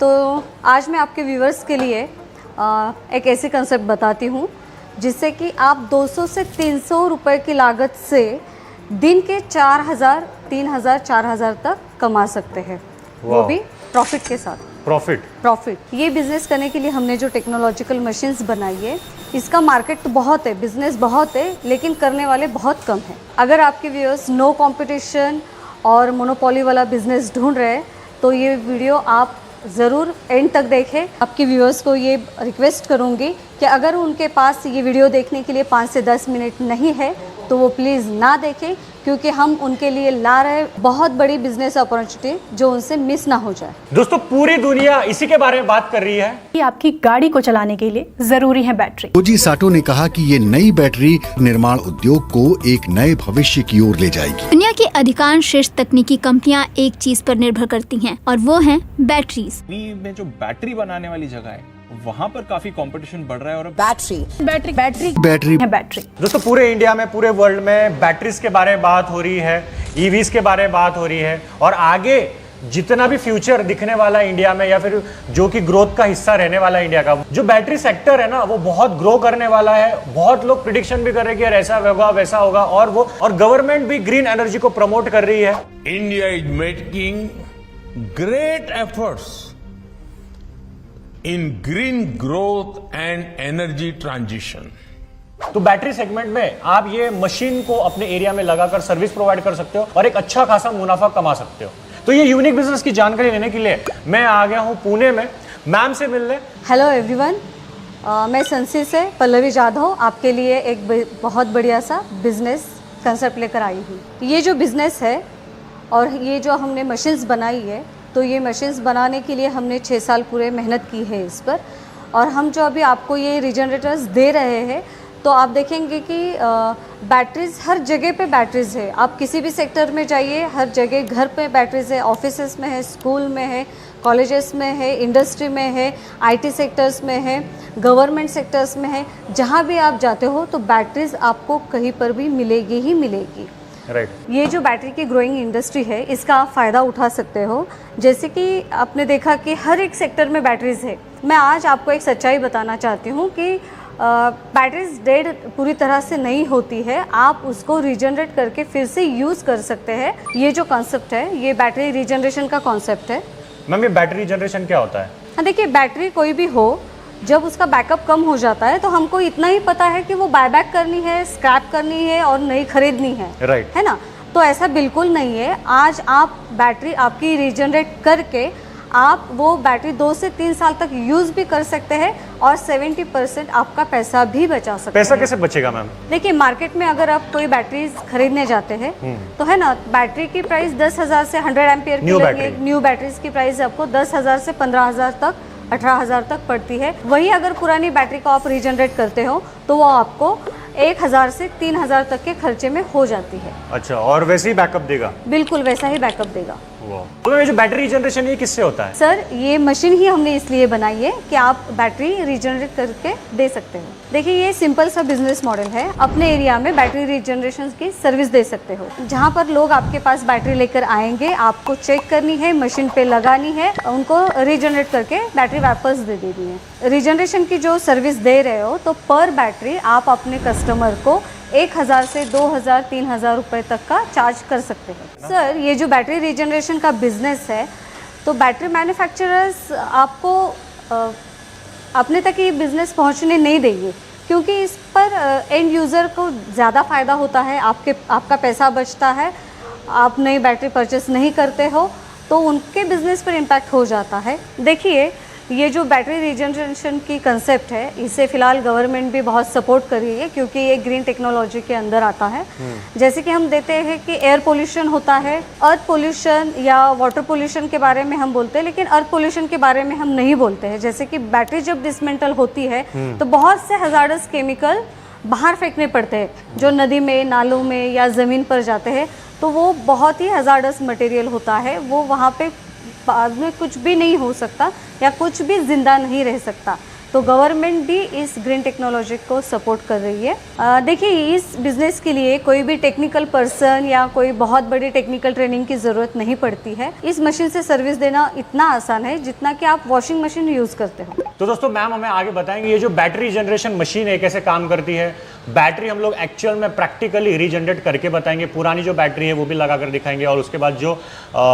तो आज मैं आपके व्यूवर्स के लिए एक ऐसी कंसेप्ट बताती हूँ जिससे कि आप 200 से 300 रुपए की लागत से दिन के 4000, 3000, 4000 तक कमा सकते हैं, वो भी प्रॉफिट के साथ। प्रॉफिट ये बिजनेस करने के लिए हमने जो टेक्नोलॉजिकल मशीन्स बनाई है, इसका मार्केट तो बहुत है, बिजनेस बहुत है, लेकिन करने वाले बहुत कम हैं। अगर आपके व्यूअर्स नो कंपटीशन और मोनोपोली वाला बिजनेस ढूंढ रहे हैं तो ये वीडियो आप ज़रूर एंड तक देखें। आपके व्यूअर्स को ये रिक्वेस्ट करूँगी कि अगर उनके पास ये वीडियो देखने के लिए 5 से 10 मिनट नहीं है तो वो प्लीज़ ना देखें, क्योंकि हम उनके लिए ला रहे बहुत बड़ी बिजनेस अपॉर्चुनिटी जो उनसे मिस ना हो जाए। दोस्तों, पूरी दुनिया इसी के बारे में बात कर रही है कि आपकी गाड़ी को चलाने के लिए जरूरी है बैटरी। कोजी साटो ने कहा कि ये नई बैटरी निर्माण उद्योग को एक नए भविष्य की ओर ले जाएगी। दुनिया की अधिकांश श्रेष्ठ तकनीकी कंपनियां एक चीज पर निर्भर करती हैं और वो है बैटरीज। में जो बैटरी बनाने वाली जगह है वहाँ पर काफी कंपटीशन बढ़ रहा है और बैटरी दोस्तों, पूरे इंडिया में, पूरे वर्ल्ड में बैटरीज के बारे में बात हो रही है, ईवीज के बारे में बात हो रही है, और आगे जितना भी फ्यूचर दिखने वाला है इंडिया में या फिर जो कि ग्रोथ का हिस्सा रहने वाला है इंडिया का, जो बैटरी सेक्टर है ना, वो बहुत ग्रो करने वाला है। बहुत लोग प्रिडिक्शन भी कर रहे हैं कि यार ऐसा होगा वैसा होगा, और गवर्नमेंट भी ग्रीन एनर्जी को प्रमोट कर रही है। India is making great efforts in green growth and energy transition. तो बैटरी सेगमेंट में आप ये मशीन को अपने एरिया में लगाकर सर्विस प्रोवाइड कर सकते हो और एक अच्छा खासा मुनाफा कमा सकते हो। तो ये यूनिक बिजनेस की जानकारी लेने के लिए मैं आ गया हूँ पुणे में मैम से मिलने। हेलो एवरीवन, मैं संसी से पल्लवी जाधव आपके लिए एक बहुत बढ़िया सा बिजनेस कंसेप्ट लेकर आई हूँ। ये जो बिजनेस है और ये जो हमने मशीन्स बनाई है, तो ये मशीन्स बनाने के लिए हमने 6 साल पूरे मेहनत की है इस पर, और हम जो अभी आपको ये रीजनरेटर्स दे रहे हैं तो आप देखेंगे कि बैटरीज हर जगह पे बैटरीज है। आप किसी भी सेक्टर में जाइए, हर जगह घर पे बैटरीज है, ऑफिसेस में है, स्कूल में है, कॉलेजेस में है, इंडस्ट्री में है, आईटी सेक्टर्स में है, गवर्नमेंट सेक्टर्स में है। जहाँ भी आप जाते हो तो बैटरीज आपको कहीं पर भी मिलेगी ही मिलेगी। ये जो बैटरी की ग्रोइंग इंडस्ट्री है, इसका आप फ़ायदा उठा सकते हो। जैसे कि आपने देखा कि हर एक सेक्टर में बैटरीज है। मैं आज आपको एक सच्चाई बताना चाहती हूँ कि बैटरीज डेड पूरी तरह से नहीं होती है, आप उसको रीजनरेट करके फिर से यूज़ कर सकते हैं। ये जो कॉन्सेप्ट है, ये बैटरी रीजनरेशन का कॉन्सेप्ट है। मैम, ये बैटरी रीजनरेशन क्या होता है? हाँ, देखिए, बैटरी कोई भी हो, जब उसका बैकअप कम हो जाता है तो हमको इतना ही पता है कि वो बायबैक करनी है, स्क्रैप करनी है और नई खरीदनी है, राइट, है ना? तो ऐसा बिल्कुल नहीं है। आज आप बैटरी आपकी रीजनरेट करके आप वो बैटरी 2 से 3 साल तक यूज़ भी कर सकते हैं और 70% आपका पैसा भी बचा सकते हैं। पैसा कैसे बचेगा मैम? देखिए, मार्केट में अगर आप कोई बैटरीज खरीदने जाते हैं तो है ना, बैटरी की प्राइस 10,000 से 100 एम्पियर की लगेगी। न्यू बैटरीज की प्राइस आपको 10,000 से 15,000 तक, 18,000 तक पड़ती है। वही अगर पुरानी बैटरी को आप रीजनरेट करते हो तो वो आपको 1,000 से 3,000 तक के खर्चे में हो जाती है। अच्छा, और वैसे ही बैकअप देगा? बिल्कुल वैसा ही बैकअप देगा। तो ये जो बैटरी रीजनरेशन ये किससे होता है? सर, ये मशीन ही हमने इसलिए बनाई है कि आप बैटरी रीजनरेट करके दे सकते हो। देखिए, ये सिंपल सा बिजनेस मॉडल है। अपने एरिया में बैटरी रीजनरेशन की सर्विस दे सकते हो। जहाँ पर लोग आपके पास बैटरी लेकर आएंगे, आपको चेक करनी है, मशीन पे लगानी है, उनको रीजनरेट करके बैटरी वापस दे देनी है। रीजनरेशन की जो सर्विस दे रहे हो तो पर बैटरी आप अपने कस्टमर को 1,000 से 2,000, 3,000 रुपए तक का चार्ज कर सकते हैं। सर, ये जो बैटरी रीजनरेशन का बिजनेस है, तो बैटरी मैन्युफैक्चरर्स आपको अपने तक ये बिजनेस पहुंचने नहीं देंगे, क्योंकि इस पर एंड यूज़र को ज़्यादा फ़ायदा होता है, आपका पैसा बचता है, आप नई बैटरी परचेस नहीं करते हो तो उनके बिजनेस पर इम्पैक्ट हो जाता है। देखिए, ये जो बैटरी रीजनरेशन की कंसेप्ट है, इसे फिलहाल गवर्नमेंट भी बहुत सपोर्ट कर रही है, क्योंकि ये ग्रीन टेक्नोलॉजी के अंदर आता है। जैसे कि हम देते हैं कि एयर पोल्यूशन होता है, अर्थ पोल्यूशन या वाटर पोल्यूशन के बारे में हम बोलते हैं, लेकिन अर्थ पोल्यूशन के बारे में हम नहीं बोलते हैं। जैसे कि बैटरी जब डिसमेंटल होती है तो बहुत से हजार्डस केमिकल बाहर फेंकने पड़ते हैं, जो नदी में, नालों में या ज़मीन पर जाते हैं, तो वो बहुत ही हजार्डस मटेरियल होता है। वो वहाँ पे बाद में कुछ भी नहीं हो सकता या कुछ भी जिंदा नहीं रह सकता। तो गवर्नमेंट भी इस ग्रीन टेक्नोलॉजी को सपोर्ट कर रही है। देखिए, इस बिजनेस के लिए कोई भी टेक्निकल पर्सन या कोई बहुत बड़ी टेक्निकल ट्रेनिंग की ज़रूरत नहीं पड़ती है। इस मशीन से सर्विस देना इतना आसान है जितना कि आप वॉशिंग मशीन यूज़ करते हो। तो दोस्तों, मैम हमें आगे बताएंगे ये जो बैटरी जनरेशन मशीन है कैसे काम करती है। बैटरी हम लोग एक्चुअल में प्रैक्टिकली रीजनरेट करके बताएंगे, पुरानी जो बैटरी है वो भी लगा कर दिखाएंगे, और उसके बाद जो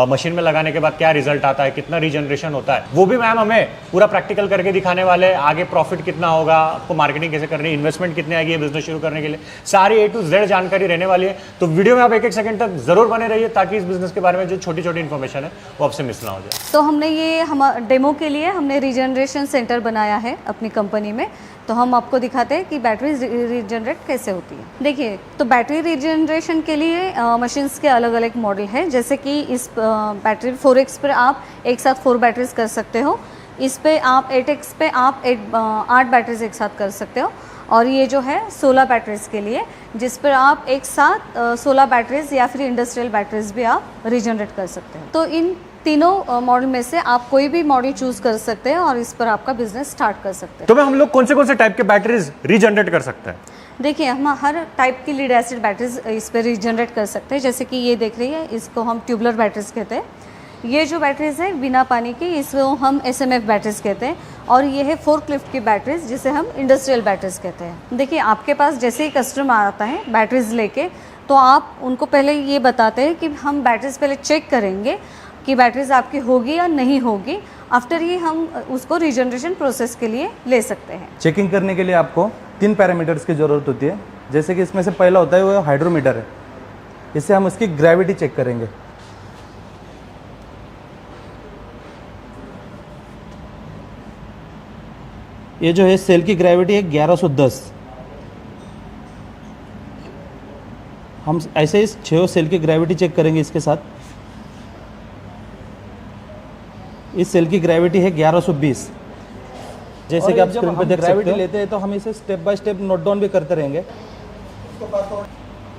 मशीन में लगाने के बाद क्या रिजल्ट आता है, कितना रीजनरेशन होता है, वो भी मैम हमें पूरा प्रैक्टिकल करके दिखाने वाले हैं। आगे प्रॉफिट कितना होगा, आपको मार्केटिंग कैसे करनी है, इन्वेस्टमेंट कितने आएगी बिजनेस शुरू करने के लिए, सारी A to Z जानकारी रहने वाली है। तो वीडियो में आप एक सेकंड तक जरूर बने रहिए ताकि इस बिजनेस के बारे में जो छोटी छोटी इन्फॉर्मेशन है वो आपसे मिस ना हो जाए। तो हमने ये डेमो के लिए हमने रीजनरेशन सेंटर बनाया है अपनी कंपनी में। तो हम आपको दिखाते हैं कि बैटरी रीजनरेट कैसे होती है। देखिए, तो बैटरी रीजनरेशन के लिए मशीन्स के अलग अलग मॉडल हैं। जैसे कि इस बैटरी 4x पर आप एक साथ 4 बैटरीज कर सकते हो। इस पे आप 8x पे आप 8 बैटरीज एक साथ कर सकते हो। और ये जो है 16 बैटरीज के लिए, जिस पर आप एक साथ 16 बैटरीज या फिर इंडस्ट्रियल बैटरीज भी आप रीजनरेट कर सकते हो। तो इन तीनों मॉडल में से आप कोई भी मॉडल चूज कर सकते हैं और इस पर आपका बिजनेस स्टार्ट कर सकते हैं। तो मैं हम लोग कौन से टाइप के बैटरीज रीजनरेट कर सकते हैं? देखिए, हम हर टाइप की लीड एसिड बैटरीज इस पर रीजनरेट कर सकते हैं। जैसे कि ये देख रही है, इसको हम ट्यूबुलर बैटरीज कहते हैं। ये जो बैटरीज है बिना पानी की, इसको हम SMF बैटरीज कहते हैं। और ये है फोर्कलिफ्ट की बैटरीज, जिसे हम इंडस्ट्रियल बैटरीज कहते हैं। देखिए, आपके पास जैसे ही कस्टमर आता है बैटरीज लेके, तो आप उनको पहले ये बताते हैं कि हम बैटरीज पहले चेक करेंगे कि बैटरीज आपकी होगी या नहीं होगी। आफ्टर ये हम उसको रीजनरेशन प्रोसेस के लिए ले सकते हैं। चेकिंग करने के लिए आपको 3 पैरामीटर्स की ज़रूरत होती है। जैसे कि इसमें से पहला होता है वो हाइड्रोमीटर है। इससे हम उसकी ग्रेविटी चेक करेंगे। ये जो है सेल की ग्रेविटी है 1110। हम ऐसे इस 6 सेल की ग्रेविटी चेक करेंगे। इसके साथ इस सेल की ग्रेविटी है 1120। जैसे कि आप स्क्रीन पर देख सकते हो, लेते हैं तो हम इसे step by step note down भी करते रहेंगे।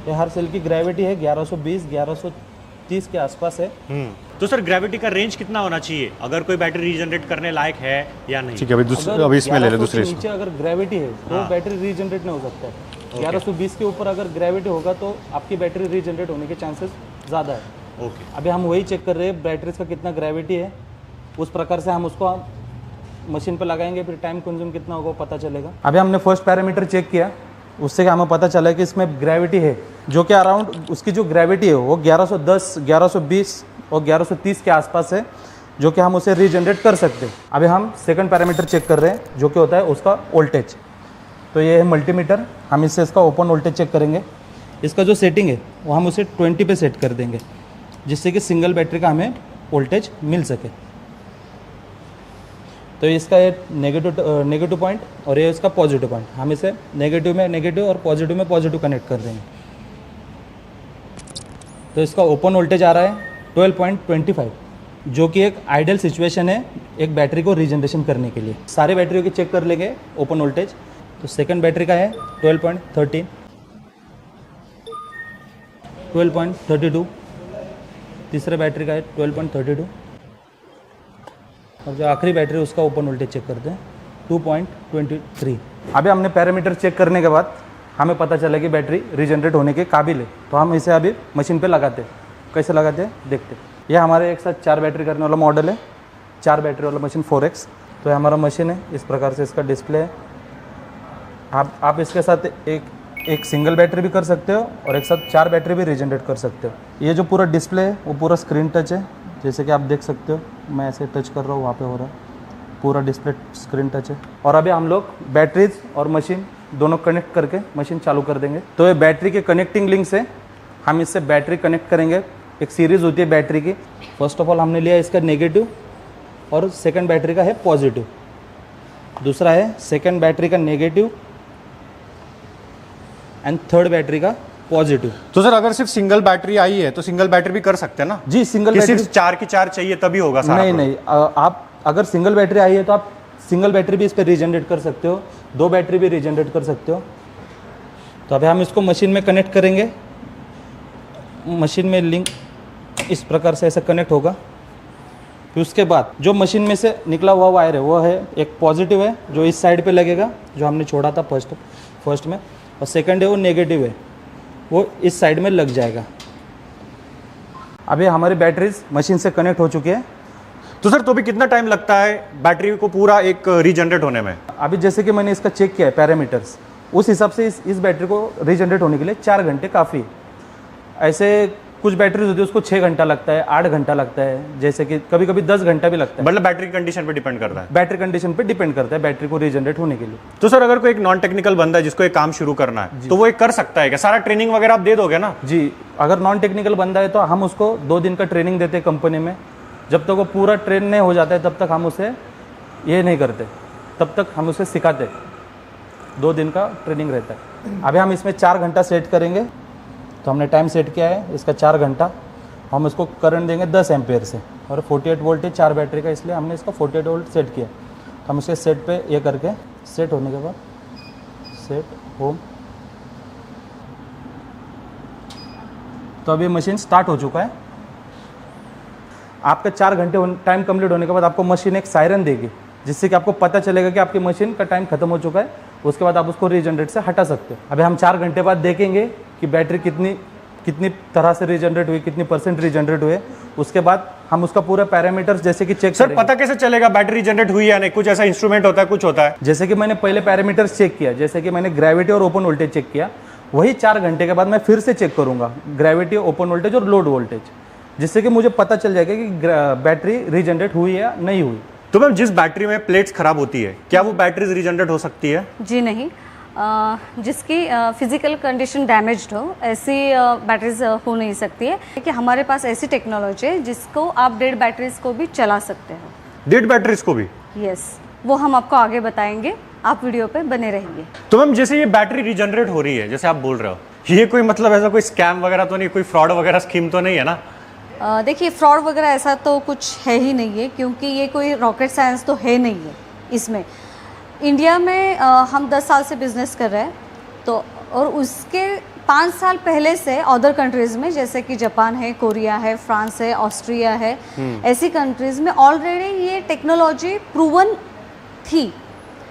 ये हर सेल की ग्रेविटी है 1120 1130 के आसपास है। तो सर, ग्रेविटी का रेंज कितना होना चाहिए अगर कोई बैटरी रीजनरेट करने लायक है या नहीं? ठीक है, अभी इसमें ले ले दूसरे नीचे अगर ग्रेविटी है तो बैटरी रीजनरेट नहीं हो सकता है। 1120 के ऊपर अगर ग्रेविटी होगा तो आपकी बैटरी रीजनरेट होने के चांसेस ज़्यादा है। ओके, अभी हम वही चेक कर रहे हैं बैटरीज का कितना ग्रेविटी है, उस प्रकार से हम उसको मशीन पर लगाएंगे। फिर टाइम कंज्यूम कितना होगा पता चलेगा। अभी हमने फर्स्ट पैरामीटर चेक किया, उससे हमें पता चला कि इसमें ग्रेविटी है जो कि अराउंड उसकी जो ग्रेविटी है वो 1110 1120 और 1130 के आसपास है, जो कि हम उसे रीजनरेट कर सकते हैं। अभी हम सेकंड पैरामीटर चेक कर रहे हैं जो कि होता है उसका वोल्टेज। तो ये है मल्टीमीटर। हम इससे इसका ओपन वोल्टेज चेक करेंगे। इसका जो सेटिंग है वो हम उसे 20 पे सेट कर देंगे, जिससे कि सिंगल बैटरी का हमें वोल्टेज मिल सके। तो इसका ये नेगेटिव पॉइंट और ये इसका पॉजिटिव पॉइंट, हम इसे नेगेटिव में नेगेटिव और पॉजिटिव में पॉजिटिव कनेक्ट कर देंगे। तो इसका ओपन वोल्टेज आ रहा है 12.25, जो कि एक आइडियल सिचुएशन है एक बैटरी को रीजनरेशन करने के लिए। सारे बैटरियों की चेक कर लेंगे ओपन वोल्टेज। तो सेकंड बैटरी का है 12.13, 12.32, तीसरे बैटरी का है 12.32 और जो आखिरी बैटरी उसका ओपन वोल्टेज चेक करते हैं 2.23। अभी हमने पैरामीटर चेक करने के बाद हमें पता चला कि बैटरी रीजनरेट होने के काबिल है। तो हम इसे अभी मशीन पे लगाते हैं। कैसे लगाते हैं देखते हैं। ये हमारे एक साथ 4 बैटरी करने वाला मॉडल है, 4 बैटरी वाला मशीन 4x। तो ये हमारा मशीन है, इस प्रकार से इसका डिस्प्ले है। आप इसके साथ एक सिंगल बैटरी भी कर सकते हो और एक साथ 4 बैटरी भी रीजनरेट कर सकते हो। ये जो पूरा डिस्प्ले है वो पूरा स्क्रीन टच है, जैसे कि आप देख सकते हो। मैं ऐसे टच कर रहा हूँ, वहाँ पे हो रहा है, पूरा डिस्प्ले स्क्रीन टच है। और अभी हम लोग बैटरीज और मशीन दोनों कनेक्ट करके मशीन चालू कर देंगे। तो ये बैटरी के कनेक्टिंग लिंक से हम इससे बैटरी कनेक्ट करेंगे। एक सीरीज़ होती है बैटरी की। फर्स्ट ऑफ ऑल हमने लिया इसका नेगेटिव और सेकंड बैटरी का है पॉजिटिव। दूसरा है सेकंड बैटरी का नेगेटिव एंड थर्ड बैटरी का पॉजिटिव। तो सर, अगर सिर्फ सिंगल बैटरी आई है तो सिंगल बैटरी भी कर सकते हैं ना? जी, सिंगल बैटरी सिर्फ 4 की 4 चाहिए तभी होगा सारा? नहीं, आप अगर सिंगल बैटरी आई है तो आप सिंगल बैटरी भी इस पर रीजनरेट कर सकते हो, 2 बैटरी भी रीजनरेट कर सकते हो। तो अभी हम इसको मशीन में कनेक्ट करेंगे। मशीन में लिंक इस प्रकार से ऐसा कनेक्ट होगा। फिर उसके बाद जो मशीन में से निकला हुआ वायर है वो है एक पॉजिटिव है जो इस साइड पे लगेगा, जो हमने छोड़ा था फर्स्ट में, और सेकंड है वो नेगेटिव है, वो इस साइड में लग जाएगा। अभी हमारी बैटरीज मशीन से कनेक्ट हो चुकी है। तो सर तो भी कितना टाइम लगता है बैटरी को पूरा एक रीजनरेट होने में? अभी जैसे कि मैंने इसका चेक किया है पैरामीटर्स, उस हिसाब से इस बैटरी को रीजनरेट होने के लिए 4 घंटे काफ़ी है। ऐसे कुछ बैटरीज होती है उसको 6 घंटा लगता है, 8 घंटा लगता है, जैसे कि कभी कभी 10 घंटा भी लगता है। मतलब बैटरी कंडीशन पे डिपेंड करता है? बैटरी कंडीशन पे डिपेंड करता है बैटरी को रीजनरेट होने के लिए। तो सर अगर कोई एक नॉन टेक्निकल बंदा है जिसको एक काम शुरू करना है तो वो एक कर सकता है क्या? सारा ट्रेनिंग वगैरह आप दे दोगे ना? जी, अगर नॉन टेक्निकल बंदा है तो हम उसको 2 दिन का ट्रेनिंग देते हैं कंपनी में। जब तक वो पूरा ट्रेन नहीं हो जाता है तब तक हम उसे ये नहीं करते, तब तक हम उसे सिखाते। 2 दिन का ट्रेनिंग रहता है। अभी हम इसमें 4 घंटा सेट करेंगे, तो हमने टाइम सेट किया है इसका 4 घंटा। हम इसको करंट देंगे 10 एम्पेयर से, और 48 वोल्ट है 4 बैटरी का, इसलिए हमने इसका 48 वोल्ट सेट किया। तो हम इसके सेट पे ये करके, सेट होने के बाद सेट होम, तो अभी मशीन स्टार्ट हो चुका है। आपका 4 घंटे टाइम कंप्लीट होने के बाद आपको मशीन एक सायरन देगी, जिससे कि आपको पता चलेगा कि आपकी मशीन का टाइम खत्म हो चुका है। उसके बाद आप उसको रीजनरेट से हटा सकते हो। अभी हम 4 घंटे बाद देखेंगे कि बैटरी कितनी तरह से रीजनरेट हुई, कितनी % रीजनरेट हुए। उसके बाद हम उसका पूरा पैरामीटर्स जैसे कि चेक सर पता कैसे चलेगा बैटरी रीजनरेट हुई या नहीं? कुछ ऐसा इंस्ट्रूमेंट होता है, कुछ होता है? जैसे कि मैंने पहले पैरामीटर्स चेक किया, जैसे कि मैंने ग्रेविटी और ओपन वोल्टेज चेक किया, वही 4 घंटे के बाद मैं फिर से चेक करूंगा ग्रेविटी, ओपन वोल्टेज और लोड वोल्टेज, जिससे कि मुझे पता चल जाएगा कि बैटरी रीजनरेट हुई या नहीं हुई। तो मैम जिस बैटरी में प्लेट्स खराब होती है, क्या वो बैटरीज रीजनरेट हो सकती है? जी नहीं, जिसकी फिजिकल कंडीशन डैमेज्ड हो ऐसी बैटरीज हो नहीं सकती है। कि हमारे पास ऐसी टेक्नोलॉजी है जिसको आप डेड बैटरीज को भी चला सकते हो। डेड बैटरीज को भी? यस, वो हम आपको आगे बताएंगे, आप वीडियो पे बने रहिए। तो मैम जैसे ये बैटरी रीजनरेट हो रही है, जैसे आप बोल रहे हो, ये कोई मतलब ऐसा कोई स्कैम वगैरह तो नहीं, कोई फ्रॉड वगैरह स्कीम तो नहीं है ना? देखिए, फ्रॉड वगैरह ऐसा तो कुछ है ही नहीं है, क्योंकि ये कोई रॉकेट साइंस तो है नहीं है इसमें। इंडिया में हम 10 साल से बिजनेस कर रहे हैं, तो और उसके 5 साल पहले से अदर कंट्रीज़ में, जैसे कि जापान है, कोरिया है, फ्रांस है, ऑस्ट्रिया है, ऐसी कंट्रीज़ में ऑलरेडी ये टेक्नोलॉजी प्रूवन थी,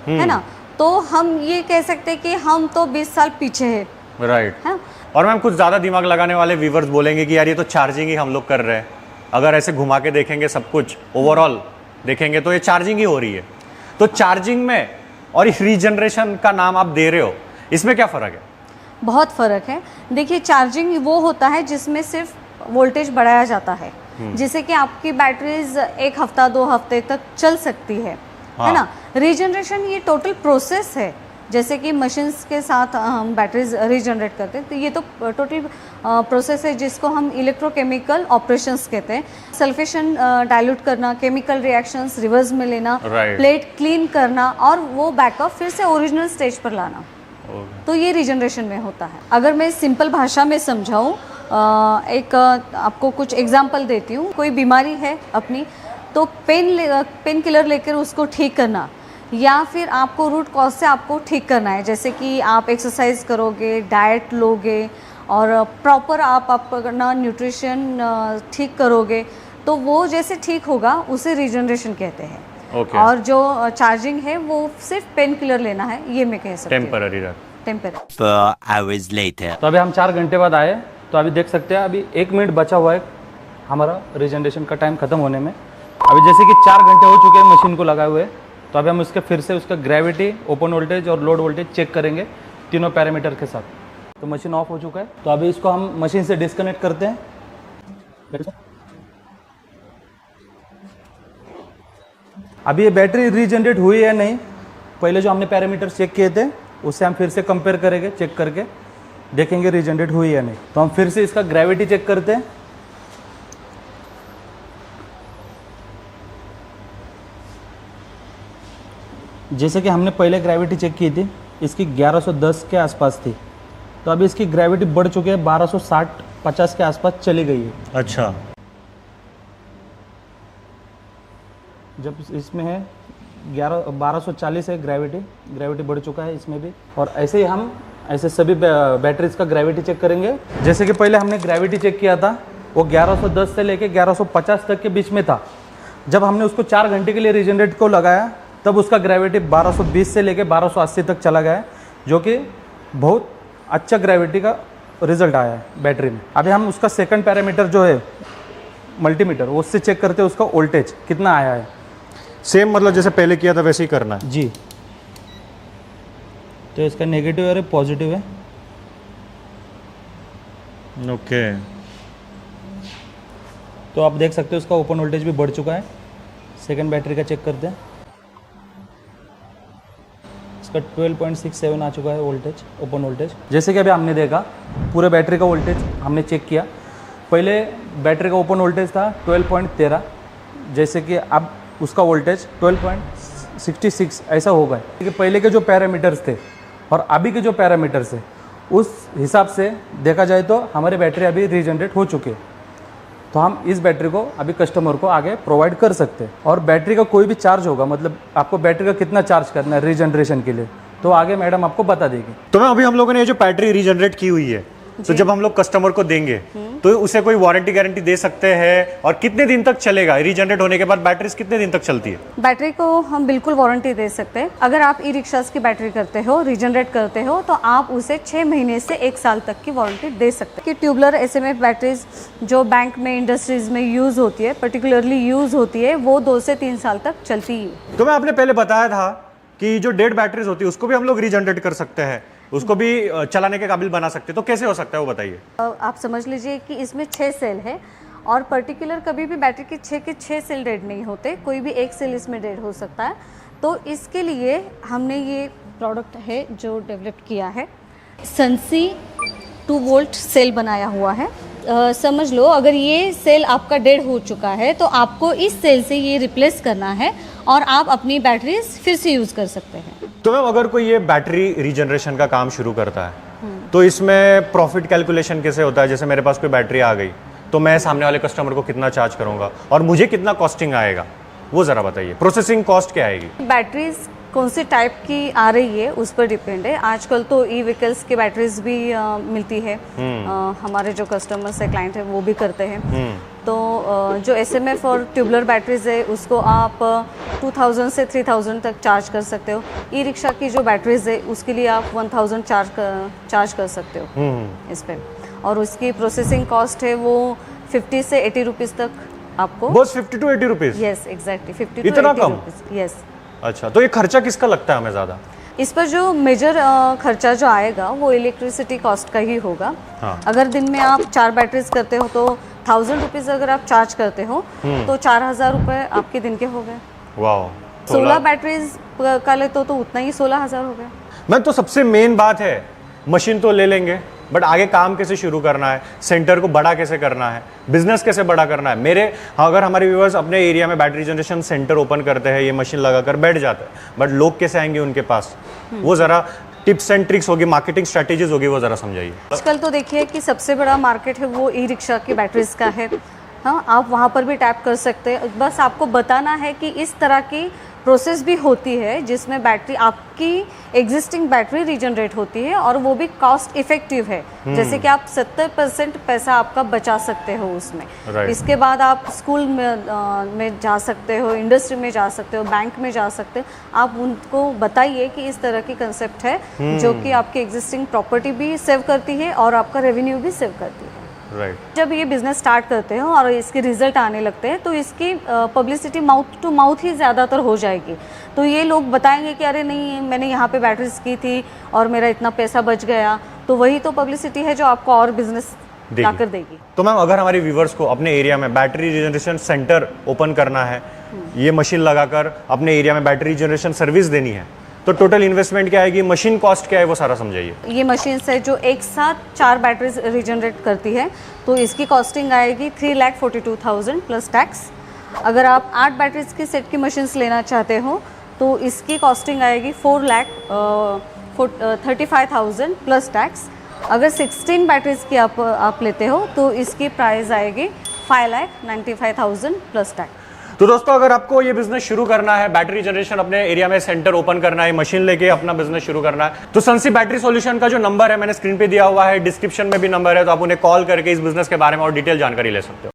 है ना। तो हम ये कह सकते हैं कि हम तो 20 साल पीछे है, राइट। है। और मैम कुछ ज़्यादा दिमाग लगाने वाले व्यूवर्स बोलेंगे कि यार ये तो चार्जिंग ही हम लोग कर रहे हैं, अगर ऐसे घुमा के देखेंगे सब कुछ ओवरऑल देखेंगे तो ये चार्जिंग ही हो रही है। तो चार्जिंग में और इस रीजनरेशन का नाम आप दे रहे हो, इसमें क्या फ़र्क है? बहुत फ़र्क है। देखिए, चार्जिंग वो होता है जिसमें सिर्फ वोल्टेज बढ़ाया जाता है, जिससे कि आपकी बैटरीज 1 हफ्ता 2 हफ्ते तक चल सकती है ना। रीजनरेशन ये टोटल प्रोसेस है, जैसे कि मशीन्स के साथ हम बैटरीज रीजनरेट करते हैं, तो ये तो टोटल प्रोसेस है जिसको हम इलेक्ट्रोकेमिकल ऑपरेशंस कहते हैं। सल्फेशन डाइल्यूट करना, केमिकल रिएक्शंस रिवर्स में लेना, प्लेट क्लीन करना और वो बैकअप फिर से ओरिजिनल स्टेज पर लाना, तो ये रीजनरेशन में होता है। अगर मैं सिंपल भाषा में समझाऊँ, एक आपको कुछ एग्जाम्पल देती हूँ। कोई बीमारी है अपनी, तो पेन किलर लेकर उसको ठीक करना, या फिर आपको रूट कॉज से आपको ठीक करना है, जैसे कि आप एक्सरसाइज करोगे, डाइट लोगे और प्रॉपर आप अपना न्यूट्रिशन ठीक करोगे, तो वो जैसे ठीक होगा उसे रीजनरेशन कहते हैं। और जो चार्जिंग है वो सिर्फ पेन किलर लेना है, ये मैं कह सकती हूँ, टेम्पररी। तो अभी हम 4 घंटे बाद आए, तो अभी देख सकते हैं अभी 1 मिनट बचा हुआ है हमारा रीजनरेशन का टाइम खत्म होने में। अभी जैसे कि 4 घंटे हो चुके हैं मशीन को लगाए हुए, तो अभी हम उसके फिर से उसका ग्रेविटी, ओपन वोल्टेज और लोड वोल्टेज चेक करेंगे तीनों पैरामीटर के साथ। तो मशीन ऑफ हो चुका है, तो अभी इसको हम मशीन से डिस्कनेक्ट करते हैं। अभी ये बैटरी रीजनरेट हुई है नहीं, पहले जो हमने पैरामीटर चेक किए थे उससे हम फिर से कंपेयर करेंगे, चेक करके देखेंगे रीजनरेट हुई है नहीं। तो हम फिर से इसका ग्रेविटी चेक करते हैं। जैसे कि हमने पहले ग्रेविटी चेक की थी, इसकी 1110 के आसपास थी, तो अभी इसकी ग्रेविटी बढ़ चुकी है, 1260-50 के आसपास चली गई है। अच्छा, जब इसमें है 1240 है ग्रेविटी बढ़ चुका है इसमें भी। और ऐसे ही हम ऐसे सभी बैटरीज का ग्रेविटी चेक करेंगे। जैसे कि पहले हमने ग्रेविटी चेक किया था, वो 1110 से लेके 1150 तक के बीच में था। जब हमने उसको 4 घंटे के लिए रीजनरेट को लगाया तब उसका ग्रेविटी 1220 से लेके 1280 तक चला गया है, जो कि बहुत अच्छा ग्रेविटी का रिजल्ट आया है बैटरी में। अभी हम उसका सेकंड पैरामीटर जो है मल्टीमीटर, उससे चेक करते हैं उसका वोल्टेज कितना आया है। सेम मतलब जैसे पहले किया था वैसे ही करना है जी। तो इसका नेगेटिव है, पॉजिटिव है। ओके। तो आप देख सकते हो उसका ओपन वोल्टेज भी बढ़ चुका है। सेकंड बैटरी का चेक करते हैं, इसका 12.67 आ चुका है वोल्टेज, ओपन वोल्टेज। जैसे कि अभी हमने देखा पूरे बैटरी का वोल्टेज हमने चेक किया। पहले बैटरी का ओपन वोल्टेज था 12.13, जैसे कि अब उसका वोल्टेज 12.66 ऐसा होगा। क्योंकि पहले के जो पैरामीटर्स थे और अभी के जो पैरामीटर्स है उस हिसाब से देखा जाए तो हमारे बैटरी अभी रीजनरेट हो चुके हैं। तो हम इस बैटरी को अभी कस्टमर को आगे प्रोवाइड कर सकते हैं। और बैटरी का कोई भी चार्ज होगा, मतलब आपको बैटरी का कितना चार्ज करना है रीजनरेशन के लिए, तो आगे मैडम आपको बता देगी। तो मैम अभी हम लोगों ने ये जो बैटरी रीजनरेट की हुई है, तो जब हम लोग कस्टमर को देंगे तो उसे कोई वारंटी गारंटी दे सकते हैं, और कितने दिन तक चलेगा? रीजनरेट होने के बाद बैटरी कितने दिन तक चलती है? बैटरी को हम बिल्कुल वारंटी दे सकते हैं। अगर आप ई रिक्शास की बैटरी करते हो, रीजनरेट करते हो, तो आप उसे 6 महीने से 1 साल तक की वारंटी दे सकते हैं। कि ट्यूबलर एसएमएफ बैटरीज जो बैंक में, इंडस्ट्रीज में यूज होती है, पर्टिकुलरली यूज होती है, वो 2 से 3 साल तक चलती है। तो मैं आपने पहले बताया था कि जो डेड बैटरीज होती है उसको भी हम लोग रीजनरेट कर सकते हैं, उसको भी चलाने के काबिल बना सकते हैं। तो कैसे हो सकता है वो बताइए। आप समझ लीजिए कि इसमें 6 सेल है, और पर्टिकुलर कभी भी बैटरी के 6 सेल डेड नहीं होते, कोई भी एक सेल इसमें डेड हो सकता है। तो इसके लिए हमने ये प्रोडक्ट है जो डेवलप किया है, सनसी 2 वोल्ट सेल बनाया हुआ है। समझ लो अगर ये सेल आपका डेड हो चुका है तो आपको इस सेल से ये रिप्लेस करना है और आप अपनी बैटरीज फिर से यूज़ कर सकते हैं। तो मैम अगर कोई ये बैटरी रीजनरेशन का काम शुरू करता है तो इसमें प्रॉफिट कैलकुलेशन कैसे होता है? जैसे मेरे पास कोई बैटरी आ गई तो मैं सामने वाले कस्टमर को कितना चार्ज करूंगा और मुझे कितना कॉस्टिंग आएगा, वो ज़रा बताइए। प्रोसेसिंग कॉस्ट क्या आएगी? बैटरीज कौन सी टाइप की आ रही है उस पर डिपेंड है। आजकल तो ई व्हीकल्स की बैटरीज भी मिलती है, हमारे जो कस्टमर्स है, क्लाइंट है, वो भी करते हैं। तो जो एसएमएफ और ट्यूबलर बैटरीज है उसको आप 2000 से 3000 तक चार्ज कर सकते हो। ई रिक्शा की जो बैटरीज है उसके लिए आप 1000 चार्ज कर सकते हो इस पर। और उसकी प्रोसेसिंग कॉस्ट है वो 50 से 80 रुपीज़ तक आपको। बस 50 to 80 रुपीज़? यस एग्जैक्टली 50 इतना to 80 कम? रुपीज़। यस। अच्छा, तो ये खर्चा किसका लगता है हमें ज़्यादा? इस पर जो मेजर खर्चा जो आएगा वो इलेक्ट्रिसिटी कॉस्ट का ही होगा। हाँ। अगर दिन में आप 4 बैटरीज करते हो तो 1000 रुपीज़ अगर आप चार्ज करते हो तो 4000 रुपये आपके दिन के हो गए। वाह। 16 बैटरीज का ले तो उतना ही 16000 हो गया। मैं तो सबसे मेन बात है, मशीन तो ले लेंगे बट आगे काम कैसे शुरू करना है, सेंटर को बड़ा कैसे करना है, बिजनेस कैसे बड़ा करना है। अगर हमारे व्यूअर्स अपने एरिया में बैटरी जनरेशन सेंटर ओपन करते हैं, ये मशीन लगाकर बैठ जाते हैं, बट लोग कैसे आएंगे उनके पास, वो ज़रा टिप्स एंड ट्रिक्स होगी, मार्केटिंग स्ट्रैटेजीज होगी, वो ज़रा समझाइए। आजकल तो देखिए कि सबसे बड़ा मार्केट है वो ई रिक्शा की बैटरीज का है। हाँ, आप वहाँ पर भी टैप कर सकते हैं। बस आपको बताना है कि इस तरह की प्रोसेस भी होती है जिसमें बैटरी, आपकी एग्जिस्टिंग बैटरी रीजनरेट होती है और वो भी कॉस्ट इफेक्टिव है। जैसे कि आप 70% पैसा आपका बचा सकते हो उसमें। इसके बाद आप स्कूल में जा सकते हो, इंडस्ट्री में जा सकते हो, बैंक में जा सकते हो। आप उनको बताइए कि इस तरह की कंसेप्ट है जो कि आपकी एग्जिस्टिंग प्रॉपर्टी भी सेव करती है और आपका रेवेन्यू भी सेव करती है। जब ये बिजनेस स्टार्ट करते हो और इसके रिजल्ट आने लगते हैं तो इसकी पब्लिसिटी माउथ टू माउथ ही ज़्यादातर हो जाएगी। तो ये लोग बताएंगे कि अरे नहीं, मैंने यहाँ पे बैटरीज की थी और मेरा इतना पैसा बच गया। तो वही तो पब्लिसिटी है जो आपको और बिजनेस ला कर देगी। तो मैम अगर हमारे व्यूवर्स को अपने एरिया में बैटरी रिजनरेशन सेंटर ओपन करना है, ये मशीन लगाकर अपने एरिया में बैटरी जनरेशन सर्विस देनी है, तो टोटल इन्वेस्टमेंट क्या आएगी, मशीन कॉस्ट क्या है, वो सारा समझाइए। ये मशीन है जो एक साथ 4 बैटरीज रीजनरेट करती है, तो इसकी कॉस्टिंग आएगी 3,42,000 प्लस टैक्स। अगर आप 8 बैटरीज की सेट की मशीन्स लेना चाहते हो तो इसकी कॉस्टिंग आएगी 4,35,000 प्लस टैक्स। अगर 16 बैटरीज की आप लेते हो तो इसकी प्राइस आएगी 5,95,000 प्लस टैक्स। तो दोस्तों, अगर आपको ये बिजनेस शुरू करना है, बैटरी जनरेशन अपने एरिया में सेंटर ओपन करना है, मशीन लेके अपना बिजनेस शुरू करना है, तो सनसी बैटरी सॉल्यूशन का जो नंबर है मैंने स्क्रीन पे दिया हुआ है, डिस्क्रिप्शन में भी नंबर है, तो आप उन्हें कॉल करके इस बिजनेस के बारे में और डिटेल जानकारी ले सकते हो।